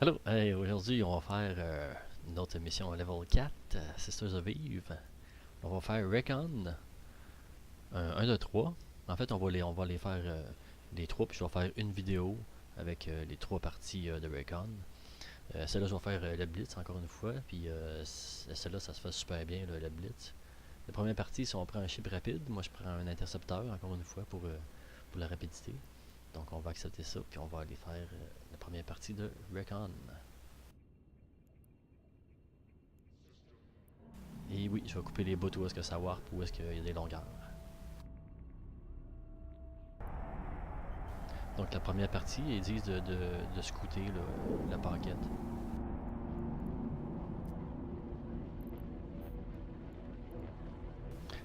Allô, hey, aujourd'hui on va faire une autre mission à level 4, Sisters of Eve. On va faire Recon, 1 de 3. En fait, on va les faire les 3, puis je vais faire une vidéo avec les 3 parties de Recon. Celle-là, je vais faire le Blitz encore une fois, puis celle-là, ça se fait super bien, le Blitz. La première partie, si on prend un ship rapide, moi je prends un intercepteur encore une fois pour la rapidité. Donc on va accepter ça, puis on va aller faire la première partie de Recon. Et oui, je vais couper les bouts où est-ce que ça warp, où est-ce qu'il y a des longueurs. Donc la première partie, ils disent de scouter la paquette.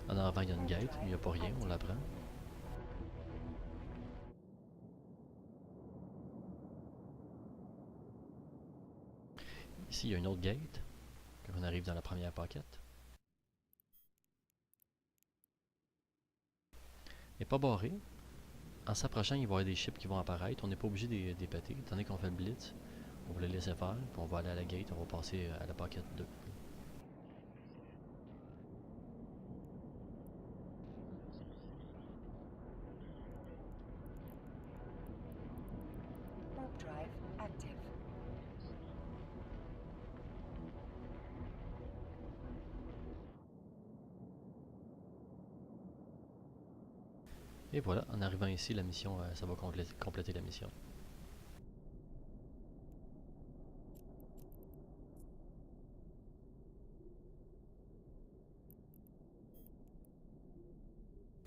En avant, il y a une gate, mais il n'y a pas rien, on la prend. Ici, il y a une autre gate, quand on arrive dans la première paquette. Elle n'est pas barrée. En s'approchant, il va y avoir des ships qui vont apparaître. On n'est pas obligé de les péter, étant donné qu'on fait le blitz. On va les laisser faire, puis on va aller à la gate, on va passer à la paquette 2. Warp drive active. Et voilà, en arrivant ici, la mission, ça va compléter la mission.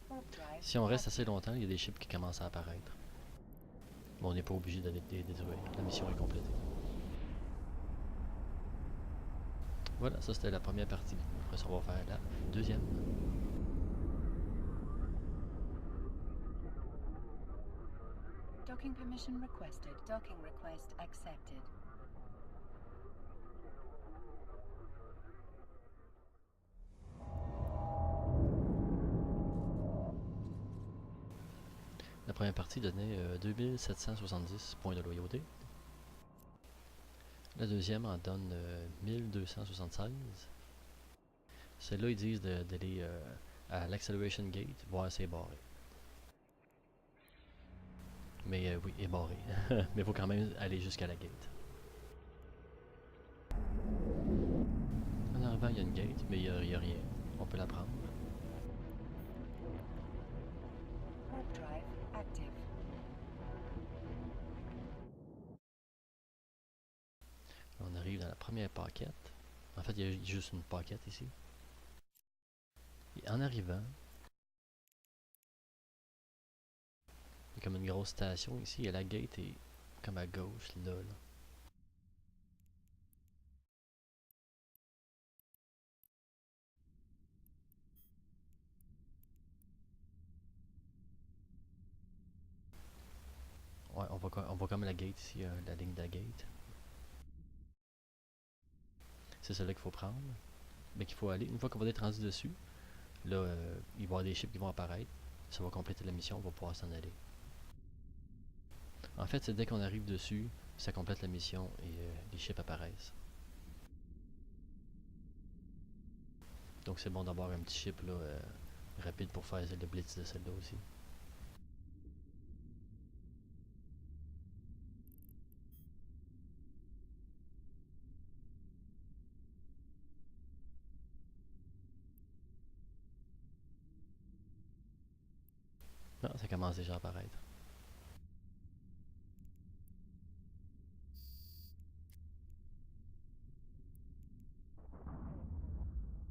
Warp drive Si on reste assez active. longtemps, il y a des ships qui commencent à apparaître. Mais on n'est pas obligé d'aller les détruire. La mission est complétée. Voilà, ça c'était la première partie. Après ça, on va faire la deuxième. Docking permission requested. Docking request accepted. La première partie donnait 2770 points de loyauté. La deuxième en donne 1276. Celle-là, ils disent d'aller à l'Acceleration Gate, voir si c'est barré. Mais oui, il est barré. Mais il faut quand même aller jusqu'à la gate. En arrivant, il y a une gate, mais il n'y a rien. On peut la prendre. Warp drive active. On arrive dans la première paquette. En fait, il y a juste une paquette ici. Et en arrivant, il y a comme une grosse station ici. Et la gate est comme à gauche, là. Ouais, on voit comme la gate ici, la ligne de la gate. C'est celle-là qu'il faut prendre. Mais qu'il faut aller. Une fois qu'on va être rendu dessus, là, il va y avoir des ships qui vont apparaître. Ça va compléter la mission, on va pouvoir s'en aller. En fait, c'est dès qu'on arrive dessus, ça complète la mission et les ships apparaissent. Donc c'est bon d'avoir un petit ship là, rapide pour faire le blitz de celle-là aussi. Non, ça commence déjà à apparaître.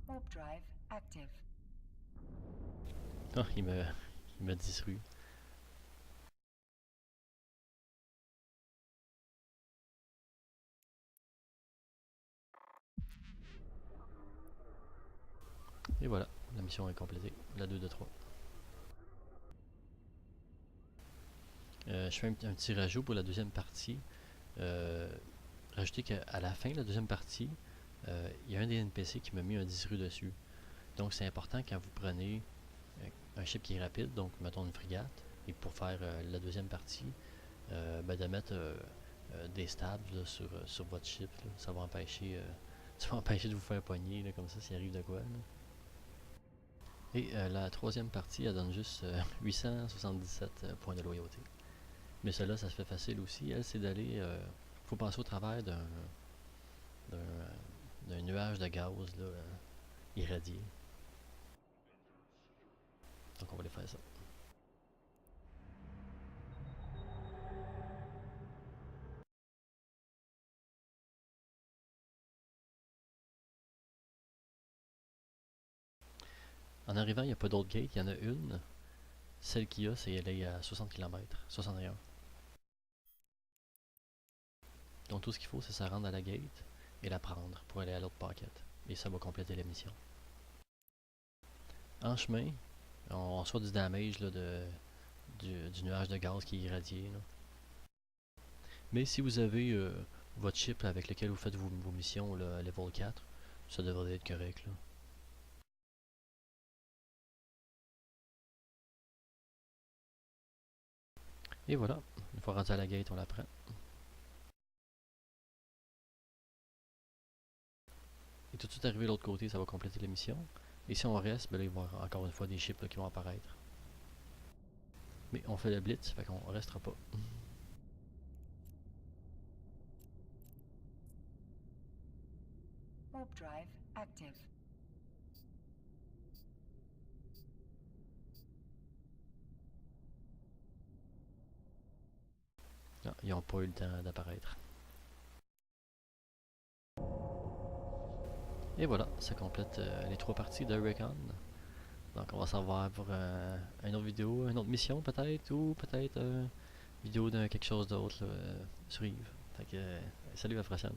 Warp drive active. Ah, il me disrue. Et voilà, la mission est complétée. La 2 de 3. Je fais un petit rajout pour la deuxième partie. Rajouter qu'à la fin de la deuxième partie, il y a un des NPC qui m'a mis un disrue dessus. Donc c'est important quand vous prenez un ship qui est rapide, donc mettons une frégate, et pour faire la deuxième partie, de mettre des stabs là, sur votre ship. Là. Ça va empêcher, ça va empêcher de vous faire pogner là, comme ça s'il arrive de quoi. Là. Et la troisième partie, elle donne juste 877 points de loyauté. Mais cela, ça se fait facile aussi. Elle, c'est d'aller... faut passer au travers d'un nuage de gaz là, irradié. Donc on va aller faire ça. En arrivant, il n'y a pas d'autre gate, il y en a une. Celle qu'il y a, c'est elle est à 60 km, 61. Donc tout ce qu'il faut, c'est se rendre à la gate et la prendre pour aller à l'autre paquet. Et ça va compléter la mission. En chemin, on reçoit du damage là, du nuage de gaz qui est irradié. Là. Mais si vous avez votre chip avec lequel vous faites vos missions là, à level 4, ça devrait être correct. Là. Et voilà, une fois rendu à la gate, on la prend. Et tout de suite arrivé de l'autre côté, ça va compléter la mission. Et si on reste, ben là, il va y avoir encore une fois des chips là, qui vont apparaître. Mais on fait le blitz, fait qu'on restera pas. Warp drive active. Non, ils n'ont pas eu le temps d'apparaître. Et voilà, ça complète les trois parties de Recon. Donc on va s'en voir pour une autre vidéo, une autre mission peut-être, ou peut-être vidéo de quelque chose d'autre sur Yves. Fait que salut, à la prochaine.